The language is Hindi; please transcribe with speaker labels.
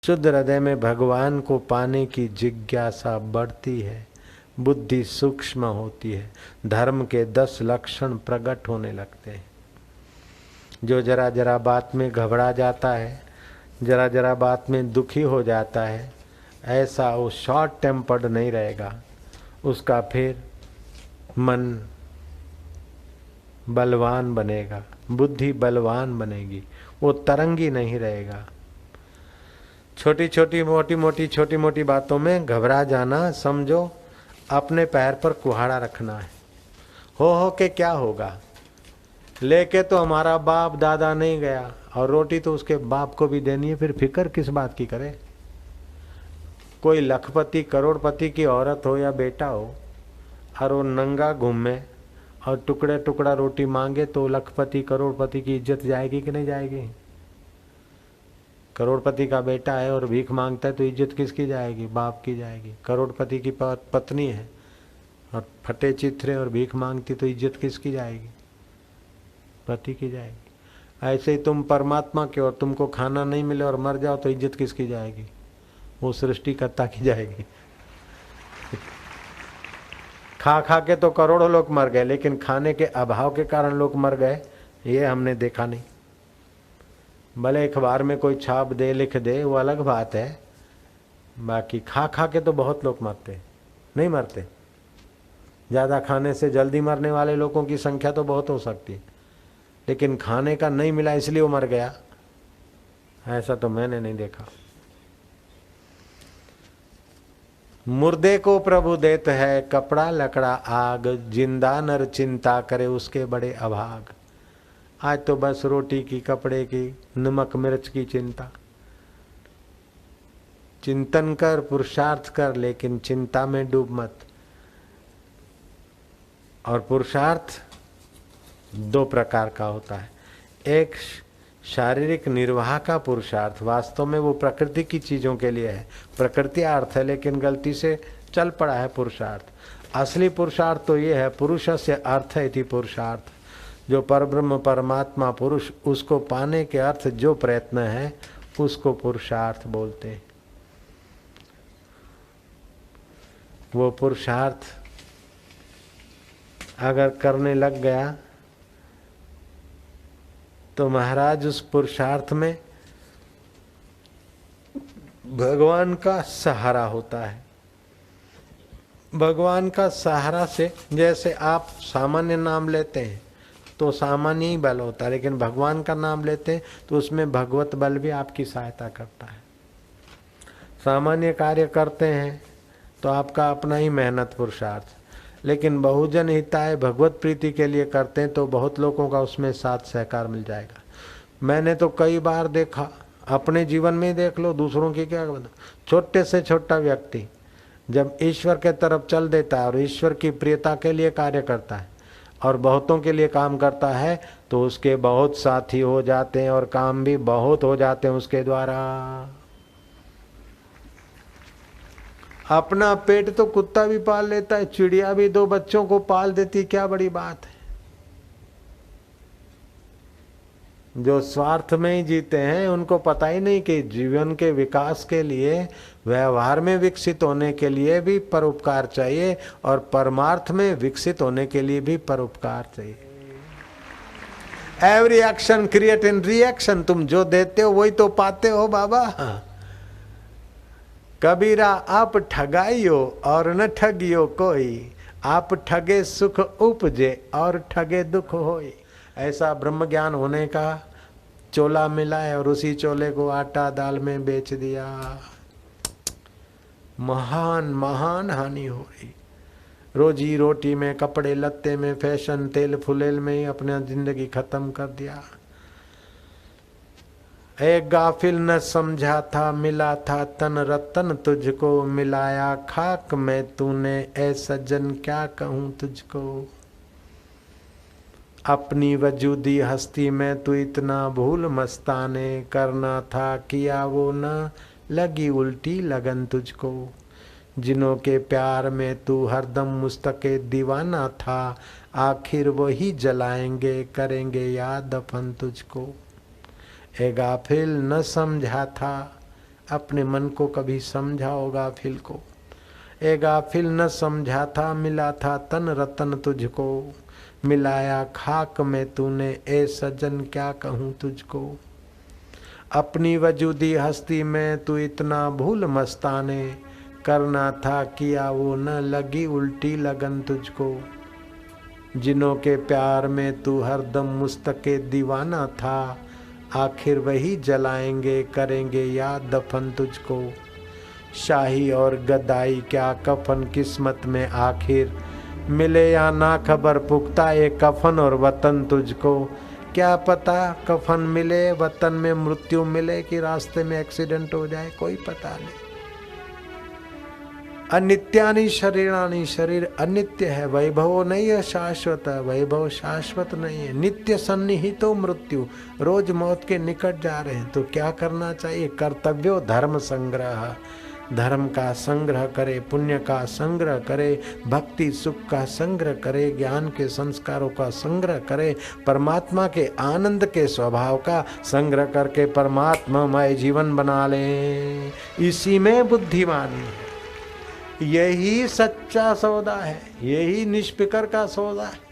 Speaker 1: शुद्ध हृदय में भगवान को पाने की जिज्ञासा बढ़ती है, बुद्धि सूक्ष्म होती है, धर्म के 10 लक्षण प्रकट होने लगते हैं। जो जरा जरा बात में घबरा जाता है, जरा जरा बात में दुखी हो जाता है, ऐसा वो शॉर्ट टेम्पर्ड नहीं रहेगा। उसका फिर मन बलवान बनेगा, बुद्धि बलवान बनेगी, वो तरंगी नहीं रहेगा। छोटी छोटी मोटी मोटी छोटी मोटी बातों में घबरा जाना समझो अपने पैर पर कुहाड़ा रखना है। हो के क्या होगा, लेके तो हमारा बाप दादा नहीं गया और रोटी तो उसके बाप को भी देनी है, फिर फिक्र किस बात की करे। कोई लखपति करोड़पति की औरत हो या बेटा हो और वो नंगा घूमे और टुकड़े टुकड़ा रोटी मांगे तो लखपति करोड़पति की इज्जत जाएगी कि नहीं जाएगी। करोड़पति का बेटा है और भीख मांगता है तो इज्जत किसकी जाएगी, बाप की जाएगी। करोड़पति की पत्नी है और फटे चित्रे और भीख मांगती तो इज्जत किसकी जाएगी, पति की जाएगी। ऐसे ही तुम परमात्मा के और तुमको खाना नहीं मिले और मर जाओ तो इज्जत किसकी जाएगी, वो सृष्टिकर्ता की जाएगी। खा खा के तो करोड़ों लोग मर गए, लेकिन खाने के अभाव के कारण लोग मर गए ये हमने देखा नहीं। भले अखबार में कोई छाप दे लिख दे वो अलग बात है, बाकी खा खा के तो बहुत लोग मरते नहीं मरते। ज़्यादा खाने से जल्दी मरने वाले लोगों की संख्या तो बहुत हो सकती है, लेकिन खाने का नहीं मिला इसलिए वो मर गया, ऐसा तो मैंने नहीं देखा। मुर्दे को प्रभु देत है कपड़ा लकड़ा आग, जिंदा नर चिंता करे उसके बड़े अभाग। आज तो बस रोटी की, कपड़े की, नमक मिर्च की चिंता। चिंतन कर, पुरुषार्थ कर, लेकिन चिंता में डूब मत। और पुरुषार्थ 2 प्रकार का होता है। एक शारीरिक निर्वाह का पुरुषार्थ, वास्तव में वो प्रकृति की चीजों के लिए है, प्रकृति अर्थ है, लेकिन गलती से चल पड़ा है पुरुषार्थ। असली पुरुषार्थ तो ये है, पुरुषस्य अर्थ इति पुरुषार्थ, जो परब्रह्म परमात्मा पुरुष, उसको पाने के अर्थ जो प्रयत्न है उसको पुरुषार्थ बोलते हैं। वो पुरुषार्थ अगर करने लग गया तो महाराज उस पुरुषार्थ में भगवान का सहारा होता है। भगवान का सहारा से, जैसे आप सामान्य नाम लेते हैं तो सामान्य ही बल होता है, लेकिन भगवान का नाम लेते हैं तो उसमें भगवत बल भी आपकी सहायता करता है। सामान्य कार्य करते हैं तो आपका अपना ही मेहनत पुरुषार्थ, लेकिन बहुजन हिताय भगवत प्रीति के लिए करते हैं तो बहुत लोगों का उसमें साथ सहकार मिल जाएगा। मैंने तो कई बार देखा, अपने जीवन में ही देख लो, दूसरों की क्या बता। छोटे से छोटा व्यक्ति जब ईश्वर के तरफ चल देता है और ईश्वर की प्रियता के लिए कार्य करता है और बहुतों के लिए काम करता है तो उसके बहुत साथी हो जाते हैं और काम भी बहुत हो जाते हैं उसके द्वारा। अपना पेट तो कुत्ता भी पाल लेता है, चिड़िया भी 2 बच्चों को पाल देती, क्या बड़ी बात है। जो स्वार्थ में ही जीते हैं उनको पता ही नहीं कि जीवन के विकास के लिए, व्यवहार में विकसित होने के लिए भी परोपकार चाहिए और परमार्थ में विकसित होने के लिए भी परोपकार चाहिए। Every action create in reaction, तुम जो देते हो वही तो पाते हो बाबा। कबीरा आप ठगाइयो और न ठगियो कोई, आप ठगे सुख उपजे और ठगे दुख होई। ऐसा ब्रह्म ज्ञान होने का चोला मिला है और उसी चोले को आटा दाल में बेच दिया, महान महान हानि हो रही। रोजी रोटी में, कपड़े लत्ते में, फैशन तेल फुलेल में ही अपना जिंदगी खत्म कर दिया। एक गाफिल न समझा था मिला था तन रतन तुझको, मिलाया खाक में तूने ऐ सज्जन क्या कहूँ तुझको। अपनी वजूदी हस्ती में तू इतना भूल मस्ताने, करना था किया वो न लगी उल्टी लगन तुझको। जिनों के प्यार में तू हरदम मुस्तके दीवाना था, आखिर वही जलाएंगे करेंगे याद दफन तुझको। ए गाफिल न समझा था अपने मन को कभी समझा हो गाफिल को। ए गाफिल न समझा था, मिला था तन रतन तुझको, मिलाया खाक में तूने, ए सजन क्या कहूँ तुझको। अपनी वजूदी हस्ती में तू इतना भूल मस्ताने, करना था किया वो न लगी उल्टी लगन तुझको। जिनों के प्यार में तू हरदम मुस्तके दीवाना था, आखिर वही जलाएंगे करेंगे याद दफन तुझको। शाही और गदाई क्या कफन किस्मत में आखिर, मिले या ना खबर पुख्ता ये कफन और वतन तुझको। क्या पता कफन मिले, वतन में मृत्यु मिले, कि रास्ते में एक्सीडेंट हो जाए, कोई पता नहीं। अनित्यानि शरीरानि, शरीर अनित्य है, वैभव नहीं है शाश्वत है, वैभव शाश्वत नहीं है। नित्य सन्निहितो मृत्यु, रोज मौत के निकट जा रहे हैं। तो क्या करना चाहिए? कर्तव्यो धर्म संग्रह, धर्म का संग्रह करे, पुण्य का संग्रह करे, भक्ति सुख का संग्रह करे, ज्ञान के संस्कारों का संग्रह करे, परमात्मा के आनंद के स्वभाव का संग्रह करके परमात्मामय जीवन बना ले। इसी में बुद्धिमानी है, यही सच्चा सौदा है, यही निष्फिकर का सौदा है।